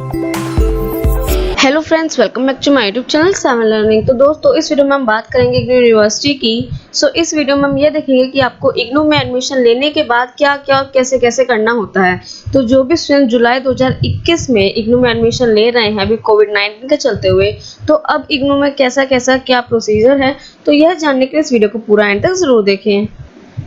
Hello friends, welcome back to my YouTube channel seven learning. तो दोस्तों, इस video में हम बात करेंगे इग्नू यूनिवर्सिटी की। इस वीडियो में हम ये देखेंगे कि आपको इग्नू में एडमिशन लेने के बाद क्या क्या कैसे कैसे करना होता है। तो जो भी स्टूडेंट जुलाई 2021 में इग्नू में एडमिशन ले रहे हैं अभी कोविड-19 के चलते हुए, तो अब इग्नू में कैसा कैसा क्या प्रोसीजर है, तो यह जानने के लिए इस वीडियो को पूरा एंड तक जरूर देखें।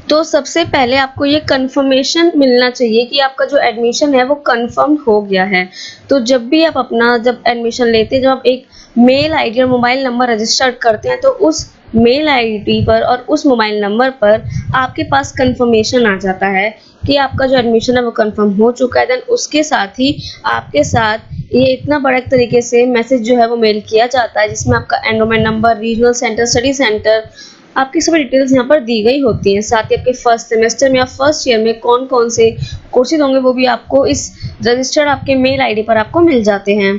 तो सबसे पहले आपको ये कंफर्मेशन मिलना चाहिए कि आपका जो एडमिशन है वो कंफर्म हो गया है। तो जब भी आप जब एडमिशन लेते हैं, जब आप एक मेल आईडी और मोबाइल नंबर रजिस्टर्ड करते हैं, तो उस मेल आईडी पर और उस मोबाइल नंबर पर आपके पास कंफर्मेशन आ जाता है कि आपका जो एडमिशन है वो कंफर्म हो चुका है। देन उसके साथ ही आपके साथ ये इतना बड़ा एक तरीके से मैसेज जो है वो मेल किया जाता है, जिसमें आपका enrolment number, regional centre, study centre, आपकी सभी डिटेल्स यहाँ पर दी गई होती हैं। साथ ही आपके फर्स्ट सेमेस्टर में या फर्स्ट ईयर में कौन कौन से कोर्सेज होंगे वो भी आपको इस रजिस्टर्ड आपके मेल आईडी पर आपको मिल जाते हैं।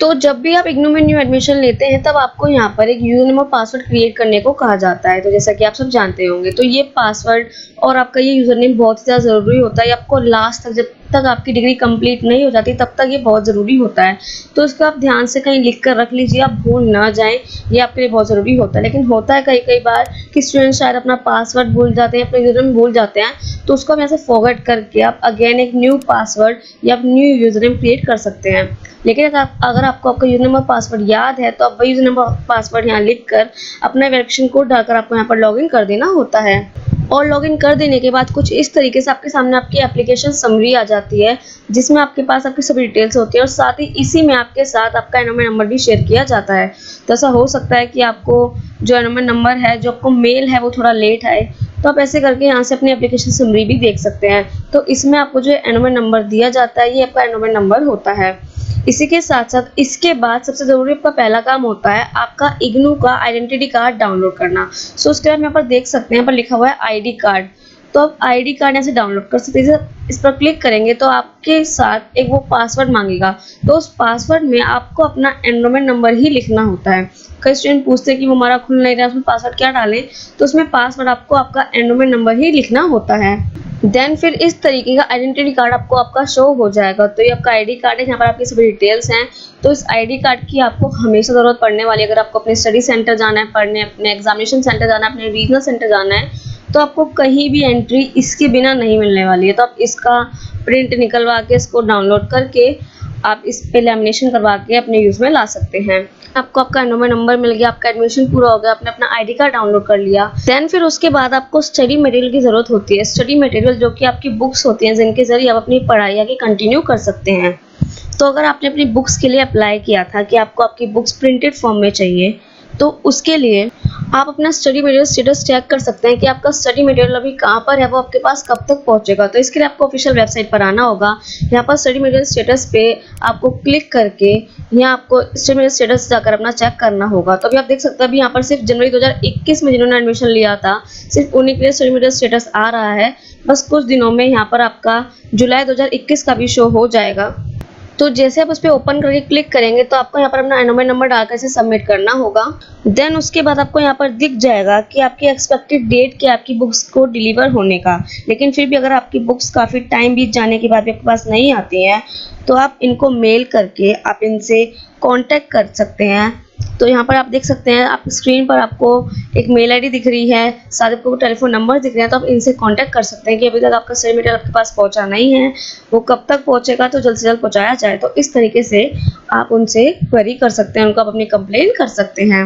तो जब भी आप इग्नू में न्यू एडमिशन लेते हैं, तब आपको यहाँ पर एक यूजर नेम और पासवर्ड क्रिएट करने को कहा जाता है। तो जैसा कि आप सब जानते होंगे, तो ये पासवर्ड और आपका ये यूजर नेम बहुत ही ज़्यादा ज़रूरी होता है। आपको लास्ट तक, जब तक आपकी डिग्री कंप्लीट नहीं हो जाती, तब तक ये बहुत ज़रूरी होता है। तो इसको आप ध्यान से कहीं लिख कर रख लीजिए, आप भूल ना जाएं, ये आपके लिए बहुत ज़रूरी होता है। लेकिन होता है कई कई बार कि स्टूडेंट शायद अपना पासवर्ड भूल जाते हैं, अपना यूजर नेम भूल जाते हैं, तो उसको हम ऐसे फॉरवर्ड करके आप अगेन एक न्यू पासवर्ड या न्यू यूजर नेम क्रिएट कर सकते हैं। लेकिन अगर आपको आपका यूजर नेम और पासवर्ड याद है, तो आप वही यूजर नेम और पासवर्ड यहाँ लिख कर अपना वेरिफिकेशन कोड डालकर आपको यहाँ पर लॉगिन कर देना होता है। और लॉगिन कर देने के बाद कुछ इस तरीके से आपके सामने आपकी एप्लीकेशन समरी आ जाती है, जिसमें आपके पास आपकी सभी डिटेल्स होती है और साथ ही इसी में आपके साथ आपका एनरोलमेंट नंबर भी शेयर किया जाता है। तो ऐसा हो सकता है कि आपको जो एनरोलमेंट नंबर है, जो आपको मेल है, वो थोड़ा लेट आए, तो आप ऐसे करके यहाँ से अपनी एप्लीकेशन समरी भी देख सकते हैं। तो इसमें आपको जो एनरोलमेंट नंबर दिया जाता है, ये आपका एनरोलमेंट नंबर होता है। इसी के साथ साथ इसके बाद सबसे ज़रूरी आपका पहला काम होता है आपका इग्नू का आइडेंटिटी कार्ड डाउनलोड करना। उसके बाद यहाँ पर देख सकते हैं, यहाँ पर लिखा हुआ है आईडी कार्ड। तो आप आईडी कार्ड यहाँ से डाउनलोड कर सकते हैं। इस पर क्लिक करेंगे तो आपके साथ एक वो पासवर्ड मांगेगा। तो उस पासवर्ड में आपको अपना एनरोलमेंट नंबर ही लिखना होता है। कई स्टूडेंट पूछते हैं कि वो हमारा खुल नहीं रहा है, उसमें पासवर्ड क्या डालें, तो उसमें पासवर्ड आपको आपका एनरोलमेंट नंबर ही लिखना होता है। देन फिर इस तरीके का आइडेंटिटी कार्ड आपको आपका शो हो जाएगा। तो ये आपका आईडी कार्ड है, यहाँ पर आपकी सभी डिटेल्स हैं। तो इस आईडी कार्ड की आपको हमेशा ज़रूरत पड़ने वाली है। अगर आपको अपने स्टडी सेंटर जाना है पढ़ने, अपने एग्जामिनेशन सेंटर जाना है, अपने रीजनल सेंटर जाना है, तो आपको कहीं भी एंट्री इसके बिना नहीं मिलने वाली है। तो आप इसका प्रिंट निकलवा के, इसको डाउनलोड करके आप इस पे लैमिनेशन करवा के अपने यूज़ में ला सकते हैं। आपको आपका एनरोलमेंट नंबर मिल गया, आपका एडमिशन पूरा हो गया, आपने अपना आईडी कार्ड डाउनलोड कर लिया। देन फिर उसके बाद आपको स्टडी मटेरियल की ज़रूरत होती है। स्टडी मटेरियल जो कि आपकी बुक्स होती हैं, जिनके ज़रिए आप अपनी पढ़ाई आगे कंटिन्यू कर सकते हैं। तो अगर आपने अपनी बुक्स के लिए अप्लाई किया था कि आपको आपकी बुक्स प्रिंटेड फॉर्म में चाहिए, तो उसके लिए आप अपना स्टडी मटेरियल स्टेटस चेक कर सकते हैं कि आपका स्टडी मटेरियल अभी कहाँ पर है, वो आपके पास कब तक पहुँचेगा। तो इसके लिए आपको ऑफिशियल वेबसाइट पर आना होगा। यहाँ पर स्टडी मटेरियल स्टेटस पे आपको क्लिक करके यहाँ आपको स्टडी मटेरियल स्टेटस जाकर अपना चेक करना होगा। तो अभी आप देख सकते हैं, अभी यहाँ पर सिर्फ जनवरी 2021 में जिन्होंने एडमिशन लिया था, सिर्फ उन्हीं के लिए स्टडी मटेरियल स्टेटस आ रहा है। बस कुछ दिनों में यहाँ पर आपका जुलाई 2021 का भी शो हो जाएगा। तो जैसे आप उस पर ओपन करके क्लिक करेंगे, तो आपको यहाँ पर अपना एनरोलमेंट नंबर डालकर इसे सबमिट करना होगा। देन उसके बाद आपको यहाँ पर दिख जाएगा कि आपकी एक्सपेक्टेड डेट क्या है आपकी बुक्स को डिलीवर होने का। लेकिन फिर भी अगर आपकी बुक्स काफ़ी टाइम बीत जाने के बाद भी आपके पास नहीं आती हैं, तो आप इनको मेल करके आप इनसे कांटेक्ट कर सकते हैं। तो यहाँ पर आप देख सकते हैं, आप स्क्रीन पर आपको एक मेल आईडी दिख रही है, साथ आपको टेलीफोन नंबर दिख रहे हैं। तो आप इनसे कांटेक्ट कर सकते हैं कि अभी तक आपका स्टडी मटेरियल आपके पास पहुँचा नहीं है, वो कब तक पहुँचेगा, तो जल्द से जल्द पहुँचाया जाए। तो इस तरीके से आप उनसे क्वेरी कर सकते हैं, उनको आप अपनी कंप्लेंट कर सकते हैं।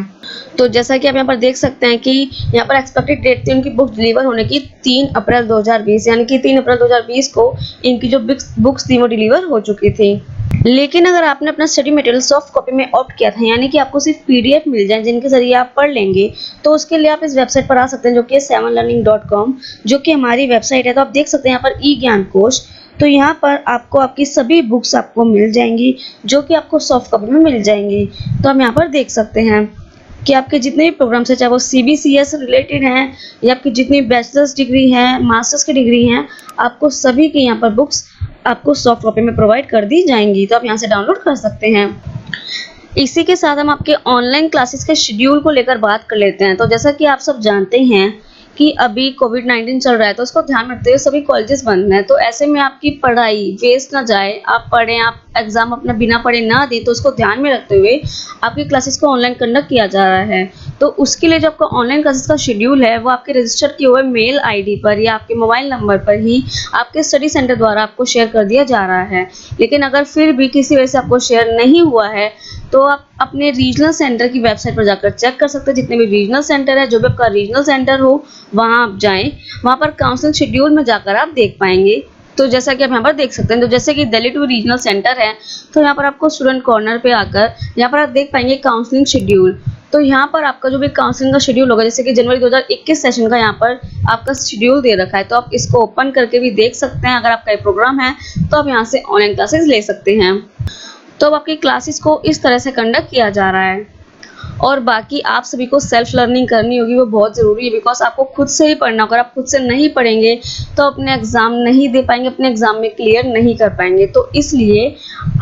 तो जैसा कि आप यहाँ पर देख सकते हैं कि यहाँ पर एक्सपेक्टेड डेट थी उनकी बुक डिलीवर होने की 3 अप्रैल 2020, यानी कि 3 अप्रैल 2020 को इनकी जो बुक्स थी वो डिलीवर हो चुकी थी। लेकिन अगर आपने अपना स्टडी मटेरियल सॉफ्ट कॉपी में ऑप्ट किया था, यानी कि आपको सिर्फ पीडीएफ मिल जाए जिनके जरिए आप पढ़ लेंगे, तो उसके लिए आप इस वेबसाइट पर आ सकते हैं, जो कि sevenlearning.com, जो कि हमारी वेबसाइट है। तो आप देख सकते हैं यहाँ पर ई ज्ञान कोश। तो यहाँ पर आपको आपकी सभी बुक्स आपको मिल जाएंगी, जो कि आपको सॉफ्ट कॉपी में मिल जाएंगी। तो हम यहाँ पर देख सकते हैं कि आपके जितने भी प्रोग्राम्स हैं, चाहे वो सीबीसीएस से रिलेटेड हैं या आपकी जितनी बैचलर्स डिग्री है, मास्टर्स की डिग्री हैं, आपको सभी की यहाँ पर बुक्स आपको सॉफ्ट कॉपी में प्रोवाइड कर दी जाएंगी। तो आप यहाँ से डाउनलोड कर सकते हैं। इसी के साथ हम आपके ऑनलाइन क्लासेस के शेड्यूल को लेकर बात कर लेते हैं। तो जैसा कि आप सब जानते हैं कि अभी कोविड-19 चल रहा है तो उसको ध्यान में रखते हुए सभी कॉलेजेस बंद हैं, तो ऐसे में आपकी पढ़ाई वेस्ट ना जाए, आप पढ़ें, आप एग्ज़ाम अपना बिना पढ़े ना दें, तो उसको ध्यान में रखते हुए आपकी क्लासेस को ऑनलाइन कंडक्ट किया जा रहा है। तो उसके लिए जो आपका ऑनलाइन क्लासेस का शेड्यूल है वो आपके रजिस्टर किए हुए मेल आईडी पर या आपके मोबाइल नंबर पर ही आपके स्टडी सेंटर द्वारा आपको शेयर कर दिया जा रहा है। लेकिन अगर फिर भी किसी वजह से आपको शेयर नहीं हुआ है तो आप अपने रीजनल सेंटर की वेबसाइट पर जाकर चेक कर सकते हैं। जितने भी रीजनल सेंटर है, जो भी आपका रीजनल सेंटर हो वहाँ आप जाएं, वहाँ पर काउंसलिंग शेड्यूल में जाकर आप देख पाएंगे। तो जैसा कि आप यहाँ पर देख सकते हैं, तो जैसे कि दिल्ली टू रीजनल सेंटर है तो यहाँ पर आपको स्टूडेंट कॉर्नर पे आकर यहाँ पर आप देख पाएंगे काउंसलिंग शेड्यूल। तो यहाँ पर आपका जो भी काउंसलिंग का शेड्यूल होगा, जैसे कि जनवरी 2021 सेशन का यहाँ पर आपका शेड्यूल दे रखा है, तो आप इसको ओपन करके भी देख सकते हैं। अगर आपका ये प्रोग्राम है तो आप यहाँ से ऑनलाइन क्लासेस ले सकते हैं। तो अब आपकी क्लासेस को इस तरह से कंडक्ट किया जा रहा है। और बाकी आप सभी को सेल्फ लर्निंग करनी होगी, वो बहुत ज़रूरी है, बिकॉज आपको खुद से ही पढ़ना होगा। अगर आप खुद से नहीं पढ़ेंगे तो अपने एग्ज़ाम नहीं दे पाएंगे, अपने एग्ज़ाम में क्लियर नहीं कर पाएंगे। तो इसलिए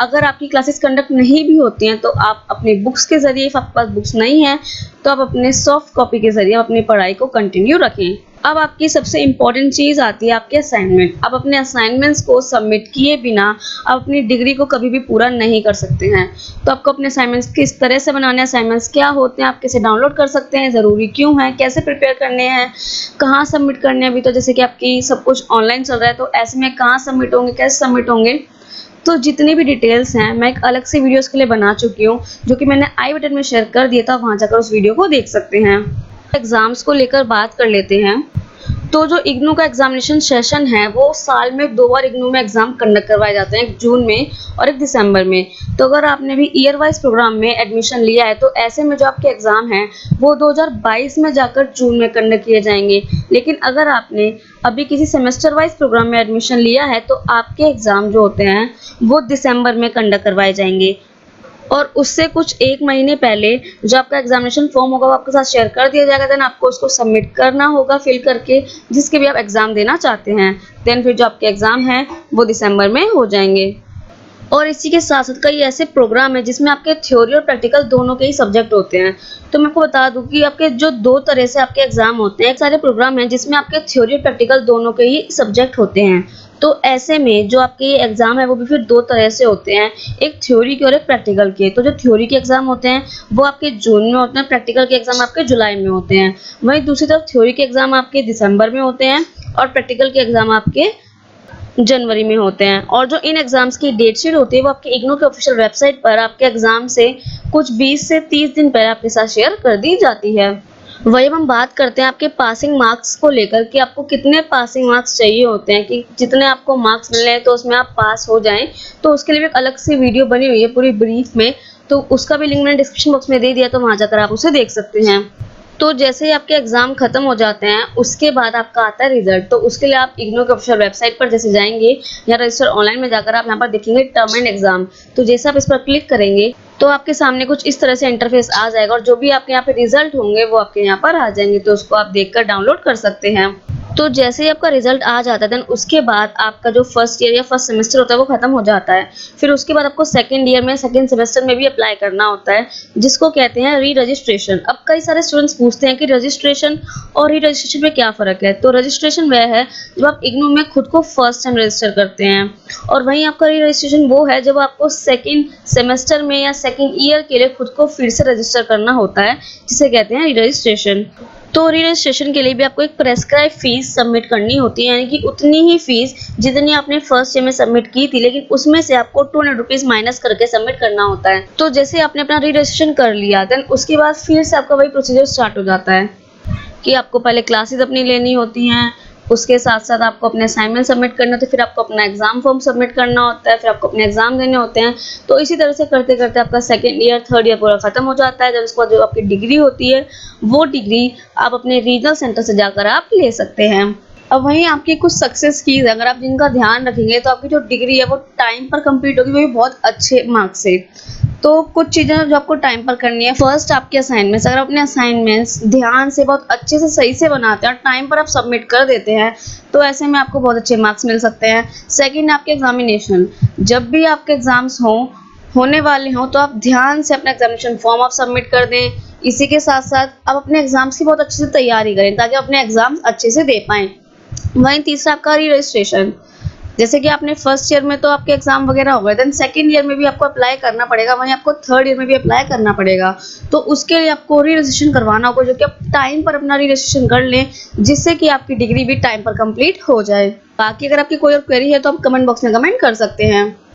अगर आपकी क्लासेस कंडक्ट नहीं भी होती हैं तो आप अपनी बुक्स के ज़रिए, इफ आपके पास बुक्स नहीं है तो आप अपने सॉफ्ट कॉपी के ज़रिए अपनी पढ़ाई को कंटिन्यू रखें। अब आपकी सबसे इम्पॉर्टेंट चीज़ आती है आपके असाइनमेंट। आप अपने असाइनमेंट्स को सबमिट किए बिना आप अपनी डिग्री को कभी भी पूरा नहीं कर सकते हैं। तो आपको अपने असाइनमेंट्स किस तरह से बनाने हैं, असाइनमेंट्स क्या होते हैं, आप कैसे डाउनलोड कर सकते हैं, ज़रूरी क्यों है, कैसे प्रिपेयर करने हैं, कहाँ सबमिट करने हैं। अभी तो जैसे कि आपकी सब कुछ ऑनलाइन चल रहा है, तो ऐसे में कहाँ सबमिट होंगे, कैसे सबमिट होंगे, तो जितनी भी डिटेल्स हैं मैं एक अलग से वीडियो इसके लिए बना चुकी हूँ, जो कि मैंने आई बटन में शेयर कर दिया था, वहाँ जाकर उस वीडियो को देख सकते हैं। एग्ज़ाम्स को लेकर बात कर लेते हैं। तो जो इग्नू का एग्जामिनेशन सेशन है वो साल में 2 बार इग्नू में एग्जाम कंडक्ट करवाए जाते हैं, एक जून में और एक दिसंबर में। तो अगर आपने भी ईयर वाइज प्रोग्राम में एडमिशन लिया है तो ऐसे में जो आपके एग्जाम हैं वो 2022 में जाकर जून में कंडक्ट किए जाएंगे। लेकिन अगर आपने अभी किसी सेमेस्टर वाइज प्रोग्राम में एडमिशन लिया है तो आपके एग्जाम जो होते हैं वो दिसंबर में कंडक्ट करवाए जाएंगे। और उससे कुछ 1 महीने पहले जो आपका एग्जामिनेशन फॉर्म होगा वो आपके साथ शेयर कर दिया जाएगा। देन आपको उसको सबमिट करना होगा फिल करके, जिसके भी आप एग्ज़ाम देना चाहते हैं। देन फिर जो आपके एग्ज़ाम हैं वो दिसंबर में हो जाएंगे। और इसी के साथ साथ कई ऐसे प्रोग्राम है जिसमें आपके थ्योरी और प्रैक्टिकल दोनों के ही सब्जेक्ट होते हैं। तो मैं आपको बता दूं कि आपके जो 2 तरह से आपके एग्जाम होते हैं, एक सारे प्रोग्राम हैं जिसमें आपके थ्योरी और प्रैक्टिकल दोनों के ही सब्जेक्ट होते हैं। तो ऐसे में जो आपके एग्जाम है वो भी फिर 2 तरह से होते हैं, एक थ्योरी के और एक प्रैक्टिकल के। तो जो थ्योरी के एग्जाम होते हैं वो आपके जून में होते हैं, प्रैक्टिकल के एग्जाम आपके जुलाई में होते हैं। वहीं दूसरी तरफ थ्योरी के एग्जाम आपके दिसंबर में होते हैं और प्रैक्टिकल के एग्जाम आपके जनवरी में होते हैं। और जो इन एग्जाम्स की डेट शीट होती है वो आपके इग्नू के ऑफिशियल वेबसाइट पर आपके एग्जाम से कुछ 20 से 30 दिन पहले आपके साथ शेयर कर दी जाती है। वही हम बात करते हैं आपके पासिंग मार्क्स को लेकर कि आपको कितने पासिंग मार्क्स चाहिए होते हैं, कि जितने आपको मार्क्स मिल रहे हैं तो उसमें आप पास हो जाएं। तो उसके लिए भी एक अलग से वीडियो बनी हुई है पूरी ब्रीफ में, तो उसका भी लिंक मैंने डिस्क्रिप्शन बॉक्स में दे दिया, तो वहाँ जाकर आप उसे देख सकते हैं। तो जैसे ही आपके एग्जाम खत्म हो जाते हैं उसके बाद आपका आता है रिजल्ट। तो उसके लिए आप इग्नू के ऑफिशियल वेबसाइट पर जैसे जाएंगे या रजिस्टर ऑनलाइन में जाकर आप यहाँ पर देखेंगे टर्म एंड एग्जाम। तो जैसे आप इस पर क्लिक करेंगे तो आपके सामने कुछ इस तरह से इंटरफेस आ जाएगा और जो भी आपके यहाँ पे रिजल्ट होंगे वो आपके यहाँ पर आ जाएंगे। तो उसको आप देखकर डाउनलोड कर सकते हैं। तो जैसे ही आपका रिजल्ट आ जाता है देन उसके बाद आपका जो फर्स्ट ईयर या फर्स्ट सेमेस्टर होता है वो खत्म हो जाता है। फिर उसके बाद आपको सेकंड ईयर में सेकंड सेमेस्टर में भी अप्लाई करना होता है, जिसको कहते हैं री रजिस्ट्रेशन। अब कई सारे स्टूडेंट्स पूछते हैं कि रजिस्ट्रेशन और री रजिस्ट्रेशन में क्या फ़र्क है। तो रजिस्ट्रेशन वह है जब आप इग्नू में खुद को फर्स्ट टाइम रजिस्टर करते हैं, और वहीं आपका री रजिस्ट्रेशन वो है जब आपको सेकेंड सेमेस्टर में या सेकेंड ईयर के लिए खुद को फिर से रजिस्टर करना होता है, जिसे कहते हैं री रजिस्ट्रेशन। तो री रजिस्ट्रेशन के लिए भी आपको एक प्रेस्क्राइब फीस सबमिट करनी होती है, यानी कि उतनी ही फीस जितनी आपने फर्स्ट ईयर में सबमिट की थी, लेकिन उसमें से आपको 200 रुपीज़ माइनस करके सबमिट करना होता है। तो जैसे आपने अपना री रजिस्ट्रेशन कर लिया देन उसके बाद फिर से आपका वही प्रोसीजर स्टार्ट हो जाता है कि आपको पहले क्लासेस अपनी लेनी होती हैं, उसके साथ साथ आपको अपने असाइनमेंट सबमिट करने होते हैं, फिर आपको अपना एग्जाम फॉर्म सबमिट करना होता है, फिर आपको अपने एग्जाम देने होते हैं। तो इसी तरह से करते करते आपका सेकंड ईयर थर्ड ईयर पूरा खत्म हो जाता है। जब उसके बाद जो आपकी डिग्री होती है वो डिग्री आप अपने रीजनल सेंटर से जाकर आप ले सकते हैं। अब वहीं आपकी कुछ सक्सेस कीज अगर आप जिनका ध्यान रखेंगे तो आपकी जो डिग्री है वो टाइम पर कंप्लीट होगी, वो भी बहुत अच्छे मार्क्स से। तो कुछ चीज़ें जो आपको टाइम पर करनी है, फर्स्ट आपके असाइनमेंट्स, अगर अपने असाइनमेंट्स ध्यान से बहुत अच्छे से सही से बनाते हैं और टाइम पर आप सबमिट कर देते हैं तो ऐसे में आपको बहुत अच्छे मार्क्स मिल सकते हैं। सेकंड आपके एग्जामिनेशन, जब भी आपके एग्जाम्स होने वाले हों तो आप ध्यान से अपना एग्जामिनेशन फॉर्म आप सबमिट कर दें, इसी के साथ साथ आप अपने एग्जाम्स की बहुत अच्छे से तैयारी करें ताकि आप अपने एग्जाम्स अच्छे से दे पाएं। वहीं तीसरा आपका री रजिस्ट्रेशन, जैसे कि आपने फर्स्ट ईयर में तो आपके एग्जाम वगैरह हो गए, देन सेकंड ईयर में भी आपको अप्लाई करना पड़ेगा, वहीं आपको थर्ड ईयर में भी अप्लाई करना पड़ेगा। तो उसके लिए आपको री रजिस्ट्रेशन करवाना होगा, जो कि आप टाइम पर अपना री रजिस्ट्रेशन कर लें, जिससे कि आपकी डिग्री भी टाइम पर कंप्लीट हो जाए। बाकी अगर आपकी कोई और क्वेरी है तो आप कमेंट बॉक्स में कमेंट कर सकते हैं।